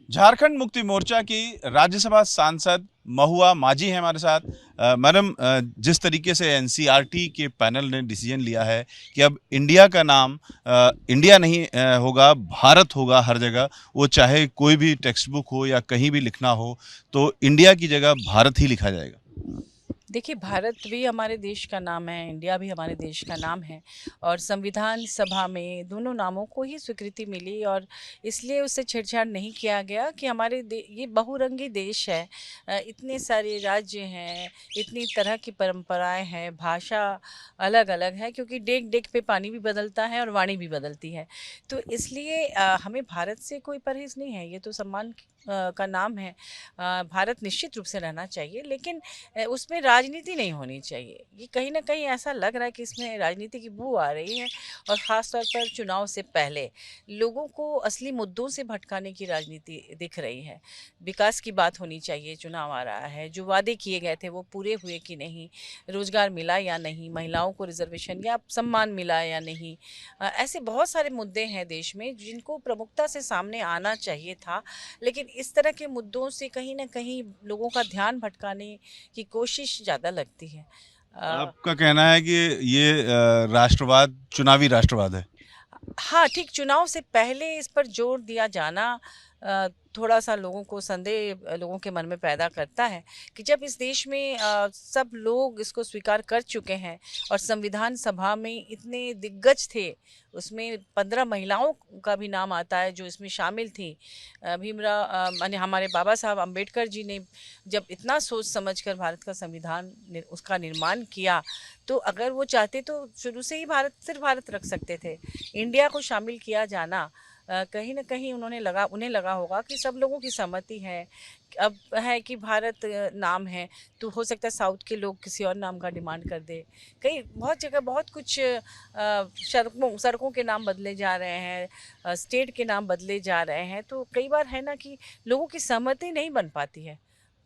झारखंड मुक्ति मोर्चा की राज्यसभा सांसद महुआ माझी हैं हमारे साथ। मैडम, जिस तरीके से एनसीईआरटी के पैनल ने डिसीजन लिया है कि अब इंडिया का नाम इंडिया नहीं होगा, भारत होगा हर जगह, वो चाहे कोई भी टेक्स्ट बुक हो या कहीं भी लिखना हो तो इंडिया की जगह भारत ही लिखा जाएगा। देखिए, भारत भी हमारे देश का नाम है, इंडिया भी हमारे देश का नाम है और संविधान सभा में दोनों नामों को ही स्वीकृति मिली और इसलिए उससे छेड़छाड़ नहीं किया गया कि ये बहुरंगी देश है। इतने सारे राज्य हैं, इतनी तरह की परंपराएं हैं, भाषा अलग अलग है क्योंकि डेग डेग पे पानी भी बदलता है और वाणी भी बदलती है। तो इसलिए हमें भारत से कोई परहेज़ नहीं है, ये तो सम्मान का नाम है। भारत निश्चित रूप से रहना चाहिए, लेकिन उसमें राजनीति नहीं होनी चाहिए। ये कहीं न कहीं ऐसा लग रहा है कि इसमें राजनीति की बू आ रही है और ख़ास तौर पर चुनाव से पहले लोगों को असली मुद्दों से भटकाने की राजनीति दिख रही है। विकास की बात होनी चाहिए, चुनाव आ रहा है, जो वादे किए गए थे वो पूरे हुए कि नहीं, रोज़गार मिला या नहीं, महिलाओं को रिज़र्वेशन या सम्मान मिला या नहीं। ऐसे बहुत सारे मुद्दे हैं देश में जिनको प्रमुखता से सामने आना चाहिए था, लेकिन इस तरह के मुद्दों से कहीं न कहीं लोगों का ध्यान भटकाने की कोशिश ज़्यादा लगती है। अ, आपका कहना है कि ये राष्ट्रवाद चुनावी राष्ट्रवाद है। हाँ, ठीक चुनाव से पहले इस पर जोर दिया जाना थोड़ा-सा लोगों को संदेह लोगों के मन में पैदा करता है कि जब इस देश में सब लोग इसको स्वीकार कर चुके हैं और संविधान सभा में इतने दिग्गज थे, उसमें 15 महिलाओं का भी नाम आता है जो इसमें शामिल थी। माने हमारे बाबा साहब अम्बेडकर जी ने जब इतना सोच समझ कर भारत का उसका निर्माण किया, तो अगर वो चाहते तो शुरू से ही सिर्फ भारत रख सकते थे। इंडिया को शामिल किया जाना कहीं न कहीं उन्हें लगा होगा कि सब लोगों की सहमति है। अब है कि भारत नाम है, तो हो सकता है साउथ के लोग किसी और नाम का डिमांड कर दें। कई बहुत जगह बहुत कुछ सड़कों के नाम बदले जा रहे हैं, स्टेट के नाम बदले जा रहे हैं, तो कई बार है ना कि लोगों की सहमति नहीं बन पाती है।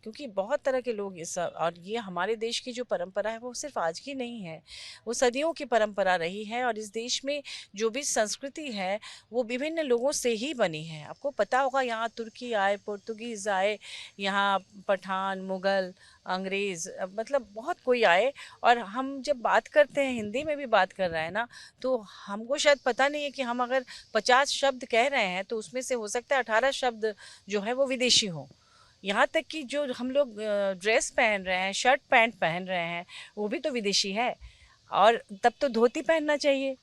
क्योंकि बहुत तरह के लोग और ये हमारे देश की जो परंपरा है वो सिर्फ आज की नहीं है, वो सदियों की परंपरा रही है और इस देश में जो भी संस्कृति है वो विभिन्न लोगों से ही बनी है। आपको पता होगा, यहाँ तुर्की आए, पुर्तगीज़ आए, यहाँ पठान, मुग़ल, अंग्रेज़, मतलब बहुत कोई आए। और हम जब बात करते हैं, हिंदी में भी बात कर रहे हैं ना, तो हमको शायद पता नहीं है कि हम अगर 50 शब्द कह रहे हैं तो उसमें से हो सकता है 18 शब्द जो है वो विदेशी हों। यहाँ तक कि जो हम लोग ड्रेस पहन रहे हैं, शर्ट पैंट पहन रहे हैं, वो भी तो विदेशी है। और तब तो धोती पहनना चाहिए।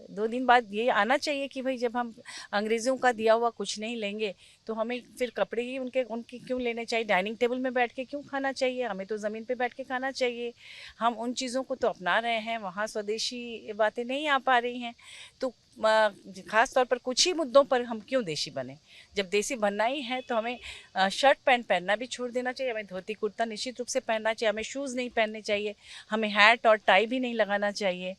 2 दिन बाद ये आना चाहिए कि भई जब हम अंग्रेज़ों का दिया हुआ कुछ नहीं लेंगे, तो हमें फिर कपड़े ही उनके क्यों लेने चाहिए? डाइनिंग टेबल में बैठ के क्यों खाना चाहिए? हमें तो ज़मीन पे बैठ के खाना चाहिए। हम उन चीज़ों को तो अपना रहे हैं, वहाँ स्वदेशी बातें नहीं आ पा रही हैं। तो ख़ास तौर पर कुछ ही मुद्दों पर हम क्यों देशी बने? जब देशी बनना ही है तो हमें शर्ट पैंट पहनना भी छोड़ देना चाहिए, हमें धोती कुर्ता निश्चित रूप से पहनना चाहिए, हमें शूज़ नहीं पहनने चाहिए, हमें हैट और टाई भी नहीं लगाना चाहिए।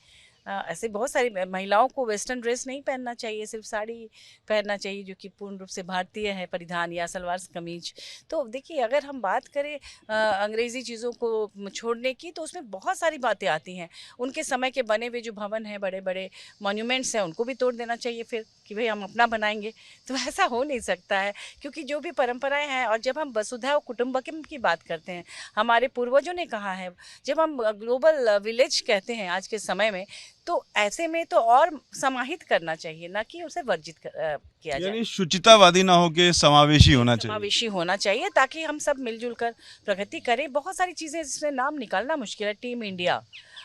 ऐसे बहुत सारी महिलाओं को वेस्टर्न ड्रेस नहीं पहनना चाहिए, सिर्फ साड़ी पहनना चाहिए जो कि पूर्ण रूप से भारतीय है परिधान, या सलवार कमीज। तो देखिए, अगर हम बात करें अंग्रेज़ी चीज़ों को छोड़ने की, तो उसमें बहुत सारी बातें आती हैं। उनके समय के बने हुए जो भवन हैं, बड़े बड़े मॉन्यूमेंट्स हैं, उनको भी तोड़ देना चाहिए फिर कि भाई हम अपना बनाएंगे। तो ऐसा हो नहीं सकता है, क्योंकि जो भी परंपराएं हैं, और जब हम वसुधैव कुटुंबकम की बात करते हैं, हमारे पूर्वजों ने कहा है, जब हम ग्लोबल विलेज कहते हैं आज के समय में, तो ऐसे में तो और समाहित करना चाहिए, ना कि उसे किया जाए। यानी शुचितावादी ना होके समावेशी जी, होना चाहिए। समावेशी होना चाहिए ताकि हम सब मिलजुल कर प्रगति करें। बहुत सारी चीज़ें जिसमें नाम निकालना मुश्किल है, टीम इंडिया।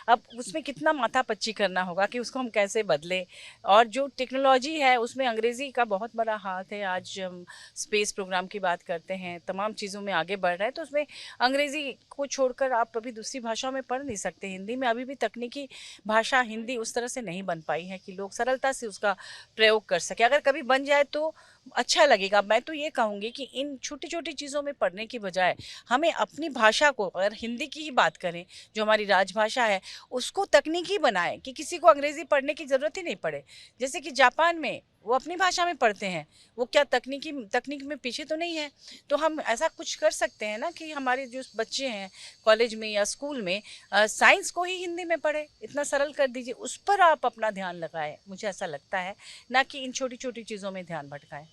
अब उसमें कितना माथापच्ची करना होगा कि उसको हम कैसे बदलें। और जो टेक्नोलॉजी है उसमें अंग्रेज़ी का बहुत बड़ा हाथ है। आज हम स्पेस प्रोग्राम की बात करते हैं, तमाम चीज़ों में आगे बढ़ रहे हैं, तो उसमें अंग्रेज़ी को छोड़कर आप अभी दूसरी भाषाओं में पढ़ नहीं सकते। हिंदी में अभी भी तकनीकी भाषा हिंदी उस तरह से नहीं बन पाई है कि लोग सरलता से उसका प्रयोग कर सकें। अगर कभी बन जाए तो अच्छा लगेगा। मैं तो ये कहूँगी कि इन छोटी-छोटी चीज़ों में पढ़ने की बजाय हमें अपनी भाषा को, अगर हिंदी की ही बात करें, जो हमारी राजभाषा है, उसको तकनीकी बनाएँ कि किसी को अंग्रेज़ी पढ़ने की ज़रूरत ही नहीं पड़े। जैसे कि जापान में वो अपनी भाषा में पढ़ते हैं, वो क्या तकनीक में पीछे तो नहीं है। तो हम ऐसा कुछ कर सकते हैं ना कि हमारे जो बच्चे हैं कॉलेज में या स्कूल में साइंस को ही हिंदी में पढ़ें, इतना सरल कर दीजिए, उस पर आप अपना ध्यान लगाएँ, मुझे ऐसा लगता है, ना कि इन छोटी-छोटी चीज़ों में ध्यान भटकाएँ।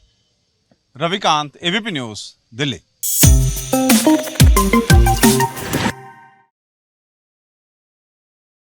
Ravikant, ABP news, Delhi.